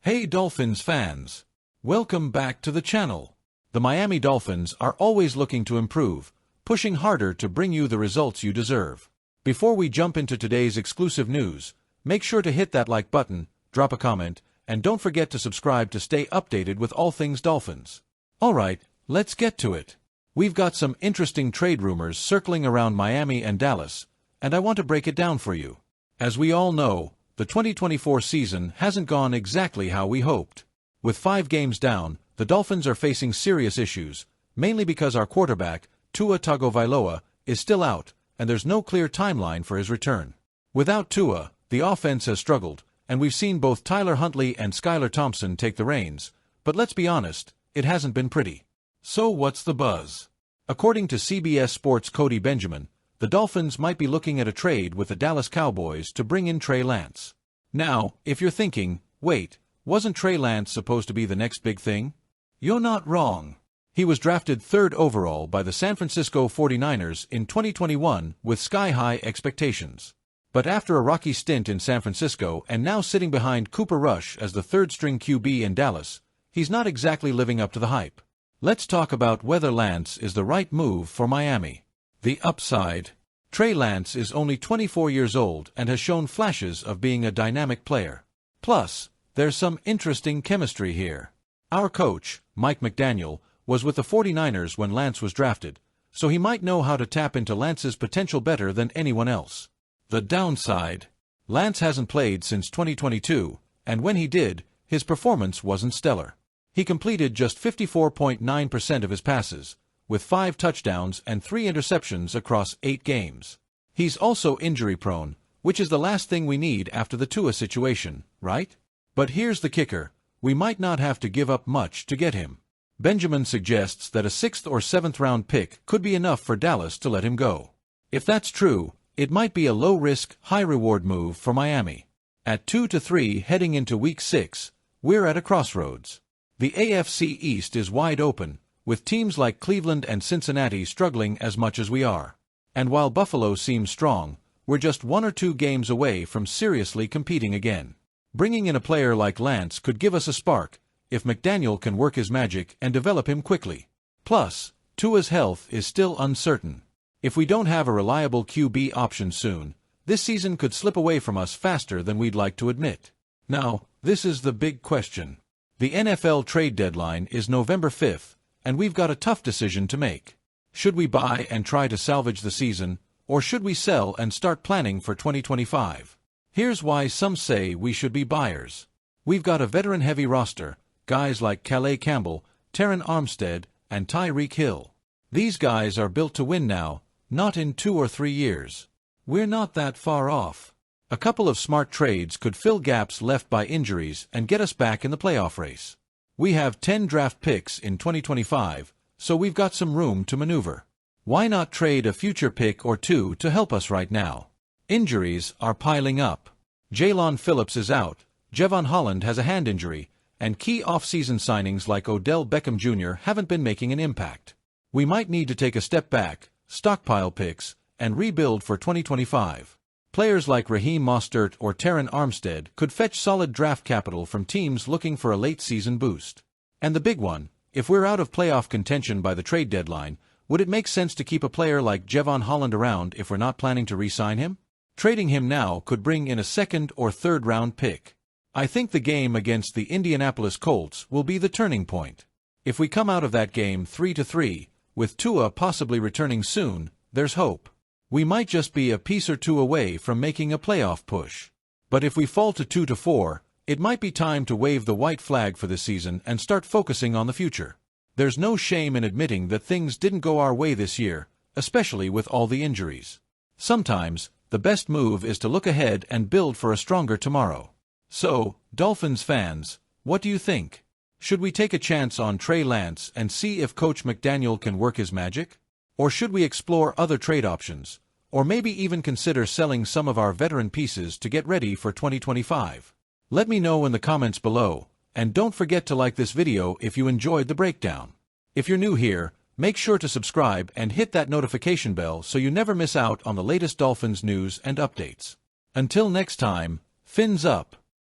Hey Dolphins fans! Welcome back to the channel. The Miami Dolphins are always looking to improve, pushing harder to bring you the results you deserve. Before we jump into today's exclusive news, make sure to hit that like button, drop a comment, and don't forget to subscribe to stay updated with all things Dolphins. Alright, let's get to it. We've got some interesting trade rumors circling around Miami and Dallas, and I want to break it down for you. As we all know, the 2024 season hasn't gone exactly how we hoped. With 5 games down, the Dolphins are facing serious issues, mainly because our quarterback, Tua Tagovailoa, is still out, and there's no clear timeline for his return. Without Tua, the offense has struggled, and we've seen both Tyler Huntley and Skylar Thompson take the reins, but let's be honest, it hasn't been pretty. So what's the buzz? According to CBS Sports' Cody Benjamin, the Dolphins might be looking at a trade with the Dallas Cowboys to bring in Trey Lance. Now, if you're thinking, wait, wasn't Trey Lance supposed to be the next big thing? You're not wrong. He was drafted 3rd overall by the San Francisco 49ers in 2021 with sky-high expectations. But after a rocky stint in San Francisco and now sitting behind Cooper Rush as the 3rd-string QB in Dallas, he's not exactly living up to the hype. Let's talk about whether Lance is the right move for Miami. The upside. Trey Lance is only 24 years old and has shown flashes of being a dynamic player. Plus, there's some interesting chemistry here. Our coach, Mike McDaniel, was with the 49ers when Lance was drafted, so he might know how to tap into Lance's potential better than anyone else. The downside. Lance hasn't played since 2022, and when he did, his performance wasn't stellar. He completed just 54.9% of his passes, with 5 touchdowns and 3 interceptions across 8 games. He's also injury-prone, which is the last thing we need after the Tua situation, right? But here's the kicker, we might not have to give up much to get him. Benjamin suggests that a 6th or 7th round pick could be enough for Dallas to let him go. If that's true, it might be a low-risk, high-reward move for Miami. At 2-3 heading into Week 6, we're at a crossroads. The AFC East is wide open, with teams like Cleveland and Cincinnati struggling as much as we are. And while Buffalo seems strong, we're just 1 or 2 games away from seriously competing again. Bringing in a player like Lance could give us a spark, if McDaniel can work his magic and develop him quickly. Plus, Tua's health is still uncertain. If we don't have a reliable QB option soon, this season could slip away from us faster than we'd like to admit. Now, this is the big question. The NFL trade deadline is November 5th, and we've got a tough decision to make. Should we buy and try to salvage the season, or should we sell and start planning for 2025? Here's why some say we should be buyers. We've got a veteran-heavy roster, guys like Calais Campbell, Terron Armstead, and Tyreek Hill. These guys are built to win now, not in 2 or 3 years. We're not that far off. A couple of smart trades could fill gaps left by injuries and get us back in the playoff race. We have 10 draft picks in 2025, so we've got some room to maneuver. Why not trade a future pick or 2 to help us right now? Injuries are piling up. Jaylon Phillips is out, Jevon Holland has a hand injury, and key off-season signings like Odell Beckham Jr. haven't been making an impact. We might need to take a step back, stockpile picks, and rebuild for 2025. Players like Raheem Mostert or Terron Armstead could fetch solid draft capital from teams looking for a late-season boost. And the big one, if we're out of playoff contention by the trade deadline, would it make sense to keep a player like Jevon Holland around if we're not planning to re-sign him? Trading him now could bring in a 2nd or 3rd round pick. I think the game against the Indianapolis Colts will be the turning point. If we come out of that game 3-3, with Tua possibly returning soon, there's hope. We might just be a piece or 2 away from making a playoff push. But if we fall to 2-4, it might be time to wave the white flag for this season and start focusing on the future. There's no shame in admitting that things didn't go our way this year, especially with all the injuries. Sometimes, the best move is to look ahead and build for a stronger tomorrow. So, Dolphins fans, what do you think? Should we take a chance on Trey Lance and see if Coach McDaniel can work his magic? Or should we explore other trade options, or maybe even consider selling some of our veteran pieces to get ready for 2025? Let me know in the comments below, and don't forget to like this video if you enjoyed the breakdown. If you're new here, make sure to subscribe and hit that notification bell so you never miss out on the latest Dolphins news and updates. Until next time, fins up!